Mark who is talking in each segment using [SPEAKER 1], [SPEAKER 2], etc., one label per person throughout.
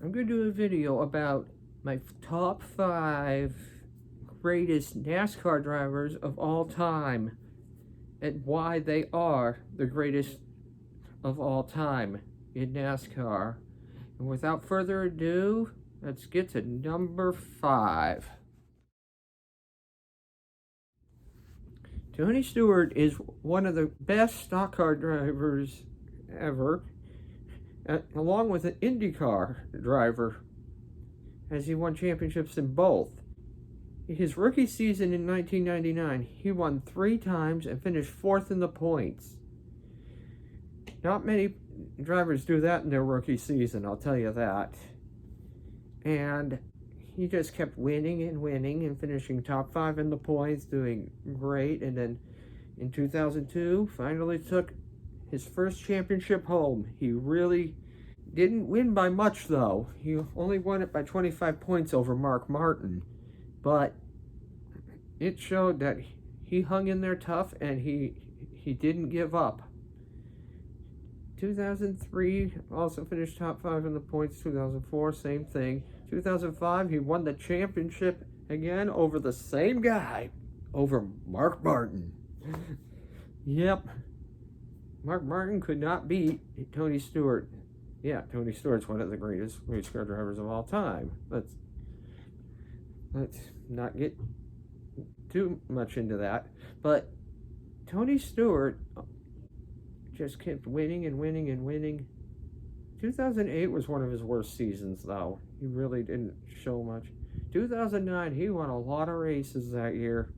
[SPEAKER 1] I'm going to do a video about my top 5 greatest NASCAR drivers of all time and why they are the greatest of all time in NASCAR. And without further ado, let's get to number 5. Tony Stewart is one of the best stock car drivers ever, along with an IndyCar driver, as he won championships in both. His rookie season in 1999, he won 3 times and finished 4th in the points. Not many drivers do that in their rookie season, I'll tell you that. And he just kept winning and finishing top 5 in the points, doing great. And then in 2002, finally took his first championship home. He really didn't win by much, though. He only won it by 25 points over Mark Martin. But it showed that he hung in there tough and he didn't give up. 2003, also finished top 5 in the points. 2004, same thing. 2005, he won the championship again over the same guy, over Mark Martin. Yep. Mark Martin could not beat Tony Stewart. Yeah, Tony Stewart's one of the greatest race car drivers of all time. Let's not get too much into that. But Tony Stewart just kept winning and winning. 2008 was one of his worst seasons, though. He really didn't show much. 2009, he won a lot of races that year.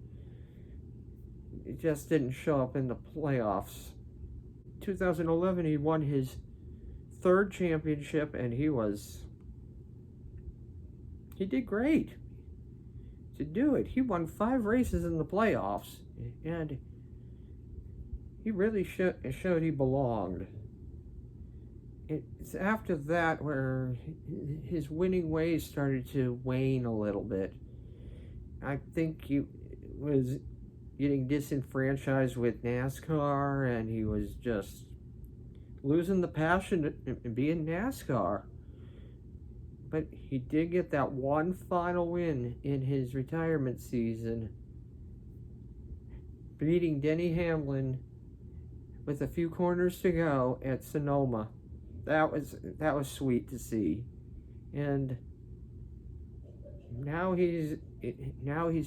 [SPEAKER 1] It just didn't show up in the playoffs. 2011, he won his 3rd championship, and he did great to do it. He won 5 races in the playoffs, and he really showed he belonged. It's after that where his winning ways started to wane a little bit. I think he was getting disenfranchised with NASCAR, and he was just losing the passion to be in NASCAR. But he did get that one final win in his retirement season, beating Denny Hamlin with a few corners to go at Sonoma. That was sweet to see. And now he's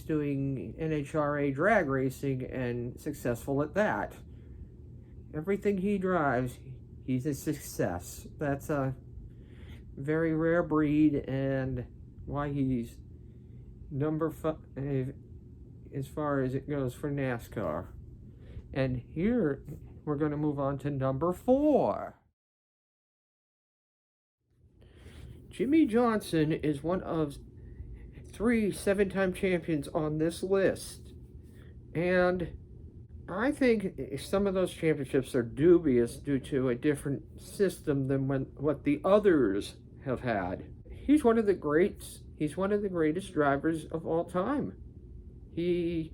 [SPEAKER 1] doing NHRA drag racing and successful at that. Everything he drives, he's a success. That's a very rare breed, and why he's number 5 as far as it goes for NASCAR. And here we're going to move on to number 4. Jimmie Johnson is one of 3 7-time champions on this list. And I think some of those championships are dubious due to a different system than what the others have had. He's one of the greats. He's one of the greatest drivers of all time. He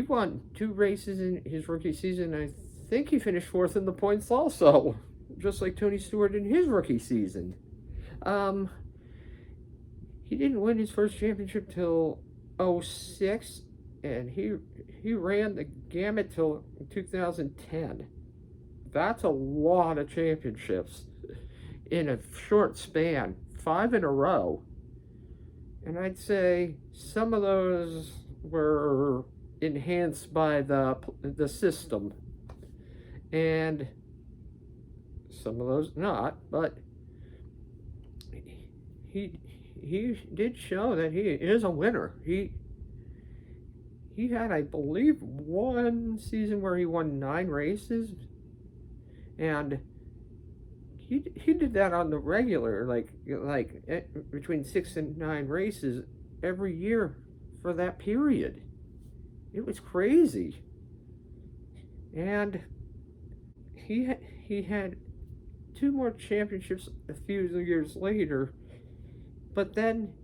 [SPEAKER 1] won 2 races in his rookie season. I think he finished 4th in the points also, just like Tony Stewart in his rookie season. He didn't win his first championship till 2006, and he ran the gamut till 2010. That's a lot of championships in a short span, 5 in a row. And I'd say some of those were enhanced by the system, and some of those not, but he did show that he is a winner. He had, I believe, one season where he won 9 races, and he did that on the regular, like between 6 and 9 races every year for that period. It was crazy. And he had 2 more championships a few years later, but then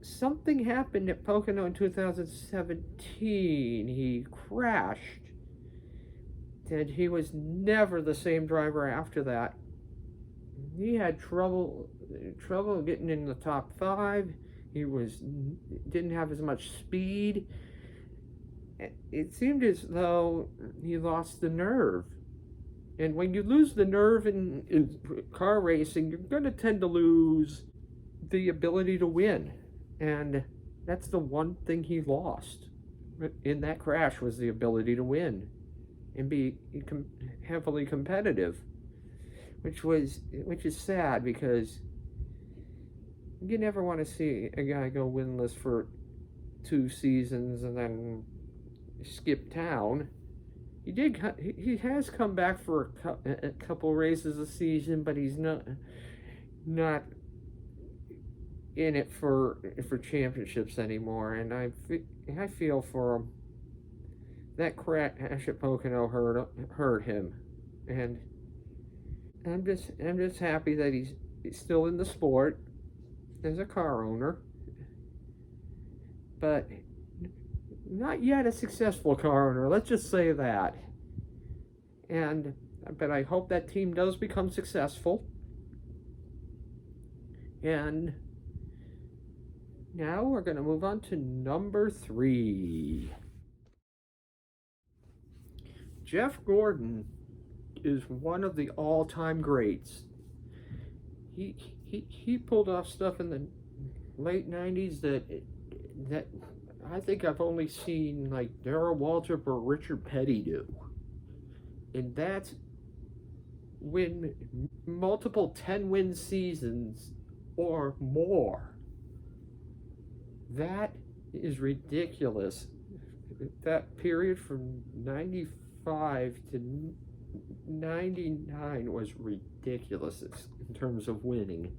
[SPEAKER 1] something happened at Pocono in 2017. He crashed, and he was never the same driver after that. he had trouble getting in the top 5. He didn't have as much speed. It seemed as though he lost the nerve. And when you lose the nerve in car racing, you're going to tend to lose the ability to win. And that's the one thing he lost in that crash, was the ability to win and be heavily competitive, which is sad, because you never want to see a guy go winless for 2 seasons and then skip town. He has come back for a couple races a season, but he's not in it for championships anymore. And I feel for him. That crash at Pocono hurt him, and I'm just happy that he's still in the sport as a car owner, but not yet a successful car owner. Let's just say that. But I hope that team does become successful. And now we're going to move on to number 3. Jeff Gordon is one of the all-time greats. He pulled off stuff in the late 90s that I think I've only seen like Darrell Waltrip or Richard Petty do. And that's win multiple 10-win seasons or more. That is ridiculous. That period from 95 to 99 was ridiculous in terms of winning.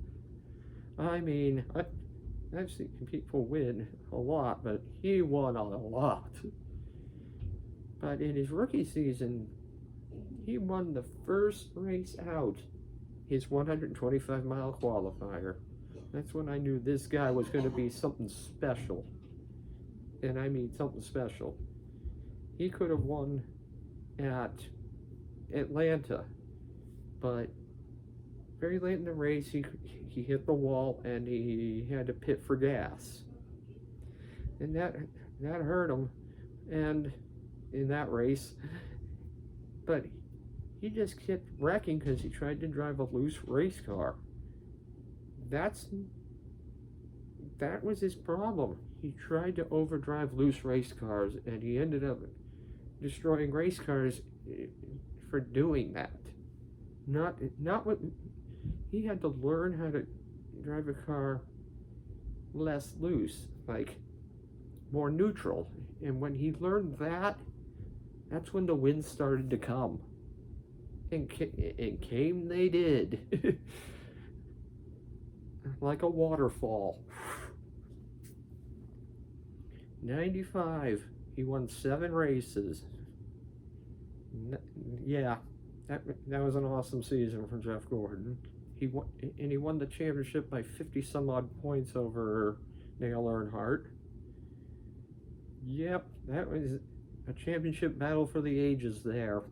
[SPEAKER 1] I mean, I've seen people win a lot, but he won a lot. But in his rookie season, he won the first race out, his 125-mile qualifier. That's when I knew this guy was going to be something special. And I mean something special. He could have won at Atlanta, but very late in the race, he hit the wall and he had to pit for gas. And that hurt him, and in that race. But he just kept wrecking because he tried to drive a loose race car. That was his problem. He tried to overdrive loose race cars, and he ended up destroying race cars for doing that. Not what he had to learn how to drive a car less loose, like more neutral. And when he learned that, that's when the wins started to come. And came they did. Like a waterfall. 95, he won 7 races. Yeah, that was an awesome season for Jeff Gordon. He won the championship by 50 some odd points over Dale Earnhardt. Yep, that was a championship battle for the ages there.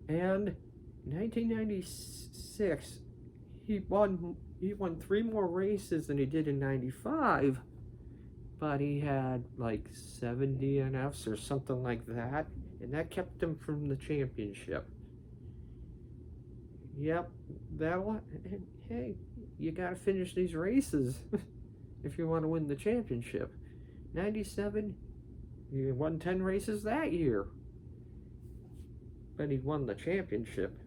[SPEAKER 1] And 1996, he won 3 more races than he did in 95, but he had like 7 DNFs or something like that, and that kept him from the championship. Yep, hey, you gotta finish these races if you want to win the championship. 97, he won 10 races that year, but he won the championship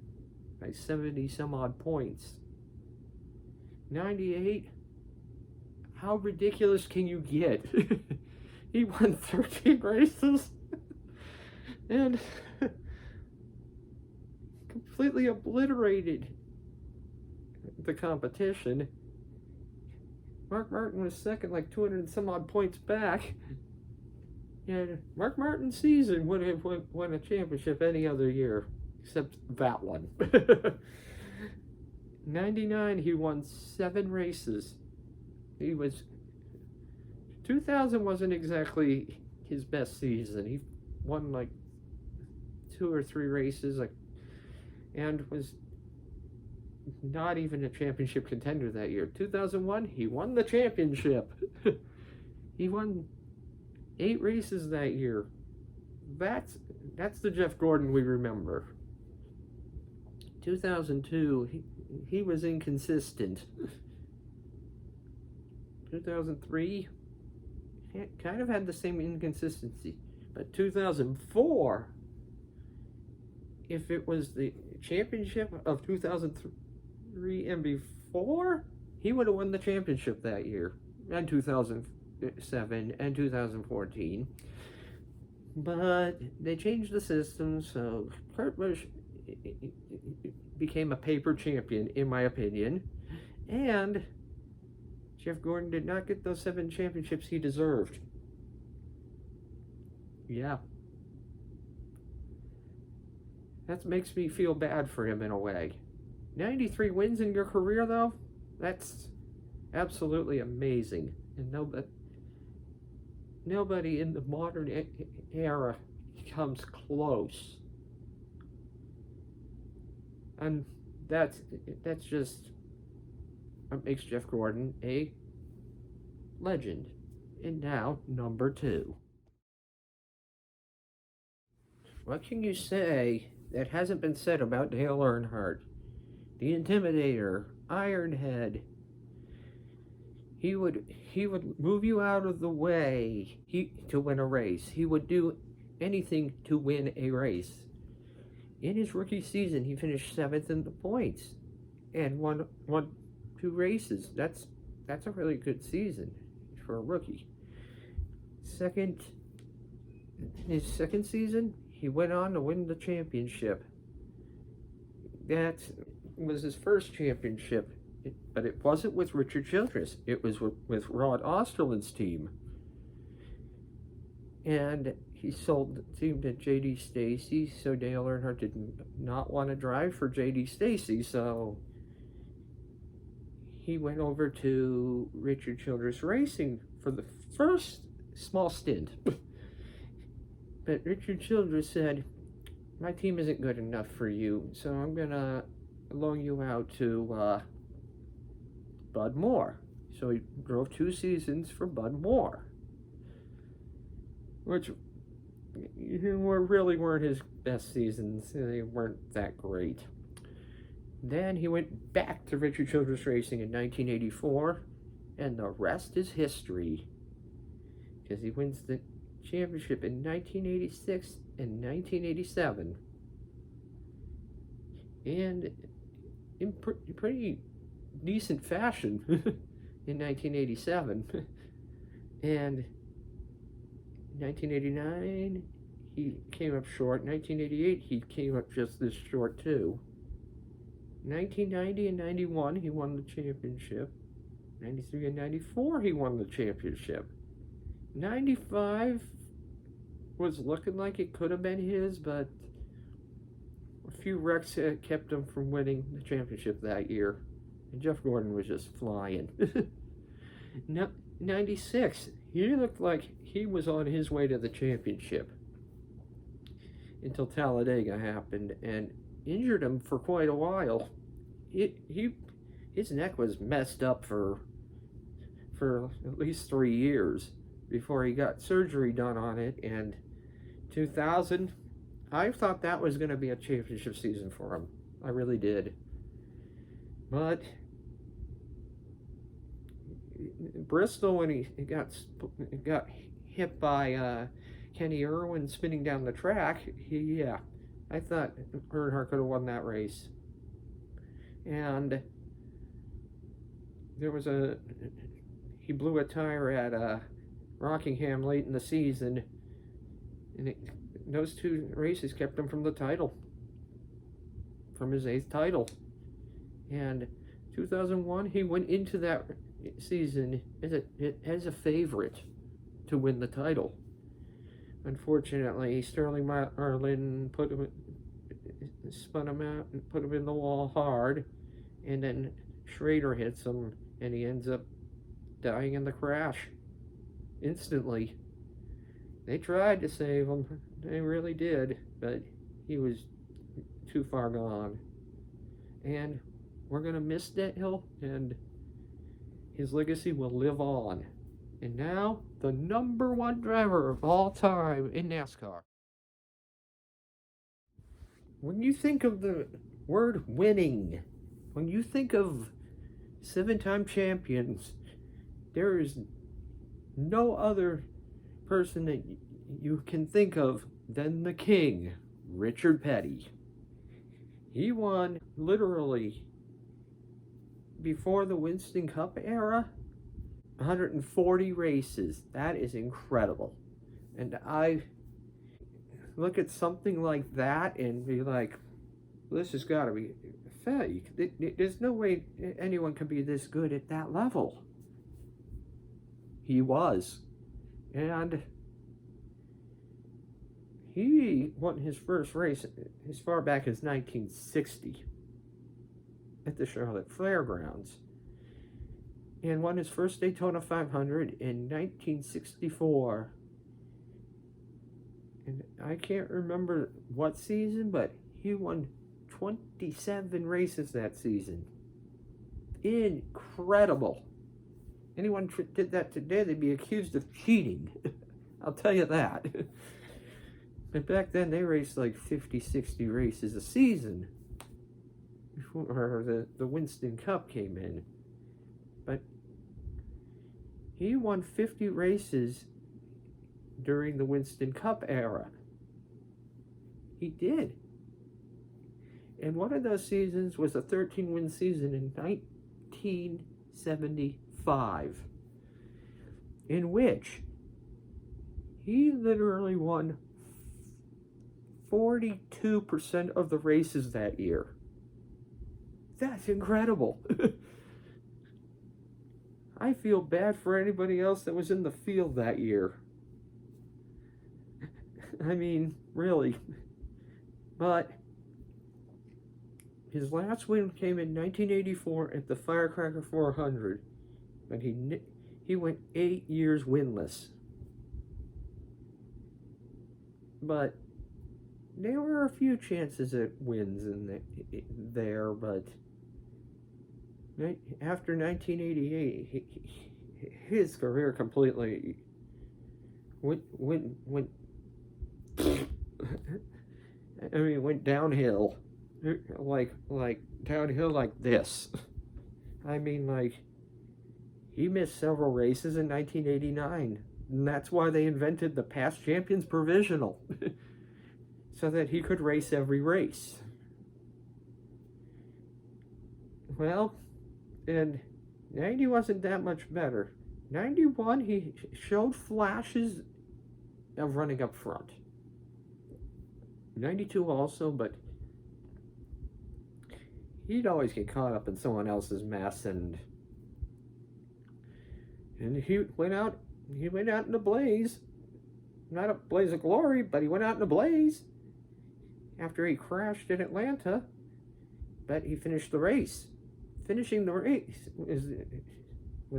[SPEAKER 1] by 70 some odd points. 98, how ridiculous can you get? He won 13 races and completely obliterated the competition. Mark Martin was second, like 200 and some odd points back. And Mark Martin's season would have won a championship any other year, except that one. 99, he won 7 races. 2000 wasn't exactly his best season. He won like 2 or 3 races, and was not even a championship contender that year. 2001, he won the championship. He won 8 races that year. That's the Jeff Gordon we remember. 2002, he was inconsistent. 2003, kind of had the same inconsistency. But 2004, if it was the championship of 2003 and before, he would have won the championship that year, and 2007 and 2014. But they changed the system, so Kurt Busch became a paper champion, in my opinion, and Jeff Gordon did not get those 7 championships he deserved. Yeah. That makes me feel bad for him in a way. 93 wins in your career, though? That's absolutely amazing. And nobody in the modern era comes close. And that's just what makes Jeff Gordon a legend. And now, number 2. What can you say that hasn't been said about Dale Earnhardt? The Intimidator, Ironhead. He would move you out of the way to win a race. He would do anything to win a race. In his rookie season, he finished 7th in the points and won 2 races. That's a really good season for a rookie. His second season, he went on to win the championship. That was his first championship, but it wasn't with Richard Childress. It was with Rod Osterland's team. And he sold the team to J.D. Stacy, so Dale Earnhardt did not want to drive for J.D. Stacy, so he went over to Richard Childress Racing for the first small stint. But Richard Childress said, my team isn't good enough for you, so I'm going to loan you out to Bud Moore. So he drove 2 seasons for Bud Moore, which really weren't his best seasons. They weren't that great. Then he went back to Richard Childress Racing in 1984, and the rest is history, because he wins the championship in 1986 and 1987, and in pretty decent fashion in 1987. And 1989 he came up short. 1988 he came up just this short too. 1990 and 91 he won the championship. 93 and 94 he won the championship. 95 was looking like it could have been his, but a few wrecks kept him from winning the championship that year. And Jeff Gordon was just flying. 96, he looked like he was on his way to the championship until Talladega happened and injured him for quite a while. His neck was messed up for at least 3 years before he got surgery done on it. And 2000, I thought that was going to be a championship season for him. I really did. But Bristol, when he got hit by Kenny Irwin spinning down the track, I thought Earnhardt could have won that race. And he blew a tire at Rockingham late in the season, and those 2 races kept him from the title, from his 8th title. And 2001, he went into that season as a favorite to win the title. Unfortunately, Sterling Marlin spun him out and put him in the wall hard, and then Schrader hits him, and he ends up dying in the crash instantly. They tried to save him, they really did, but he was too far gone. And we're going to miss Dale, and his legacy will live on. And now, the number one driver of all time in NASCAR. When you think of the word winning, when you think of 7-time champions, there is no other person that you can think of than the king, Richard Petty. He won literally before the Winston Cup era 140 races. That is incredible. And I look at something like that and be like, this has got to be fake. There's no way anyone can be this good at that level. He was. And he won his first race as far back as 1960 at the Charlotte Fairgrounds, and won his first Daytona 500 in 1964. And I can't remember what season, but he won 27 races that season. Incredible. Anyone did that today, they'd be accused of cheating. I'll tell you that. But back then, they raced like 50, 60 races a season before the Winston Cup came in. But he won 50 races during the Winston Cup era. He did. And one of those seasons was a 13-win season in 1975, in which he literally won 42% of the races that year. That's incredible. I feel bad for anybody else that was in the field that year. I mean, really. But his last win came in 1984 at the Firecracker 400, but he went 8 years winless. But there were a few chances at wins in there, but after 1988, his career completely went downhill, like downhill like this. I mean, like, he missed several races in 1989, and that's why they invented the past champions provisional, so that he could race every race. Well, and 90 wasn't that much better. 91, he showed flashes of running up front. 92 also, but he'd always get caught up in someone else's mess, and he went out in a blaze. Not a blaze of glory, but he went out in a blaze after he crashed in Atlanta. But he finished the race. Finishing the race was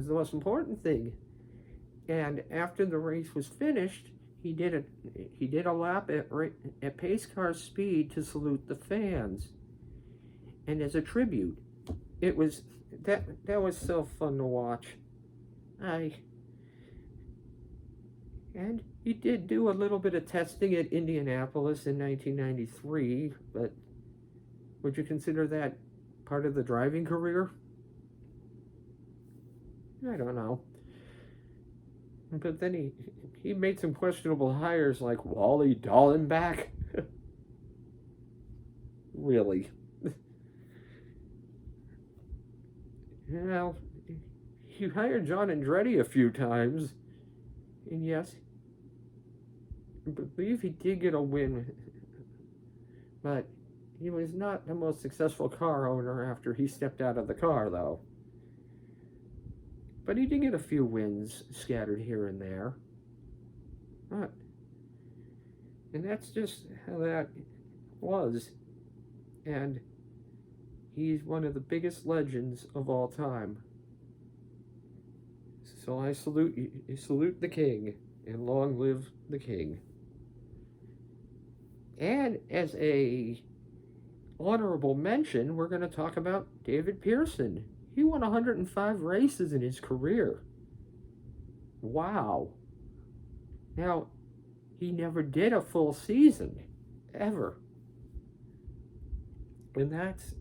[SPEAKER 1] the most important thing. And after the race was finished, he did a lap at pace car speed to salute the fans, and as a tribute. It was that was so fun to watch. And he did do a little bit of testing at Indianapolis in 1993, but would you consider that part of the driving career? I don't know. But then he made some questionable hires like Wally Dallenbach. Really? Well, he hired John Andretti a few times. And yes, I believe he did get a win. But he was not the most successful car owner after he stepped out of the car, though. But he did get a few wins scattered here and there. And that's just how that was. And he's one of the biggest legends of all time. So I salute the king, and long live the king. And as a honorable mention, we're going to talk about David Pearson. He won 105 races in his career. Wow. Now, he never did a full season, ever. And that's,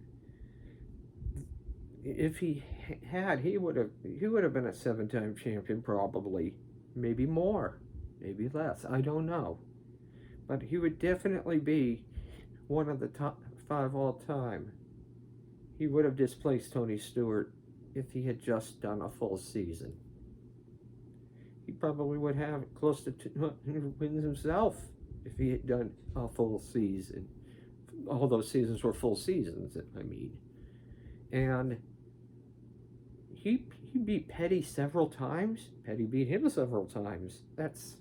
[SPEAKER 1] if he had, he would have been a 7-time champion probably. Maybe more, maybe less, I don't know. But he would definitely be one of the top 5 all time. He would have displaced Tony Stewart if he had just done a full season. He probably would have close to 200 wins himself if he had done a full season. All those seasons were full seasons, I mean. And he beat Petty several times. Petty beat him several times. That's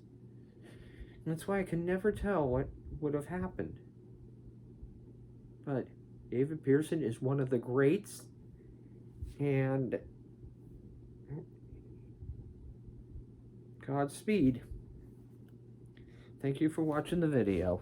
[SPEAKER 1] why I can never tell what would have happened. But David Pearson is one of the greats, and Godspeed. Thank you for watching the video.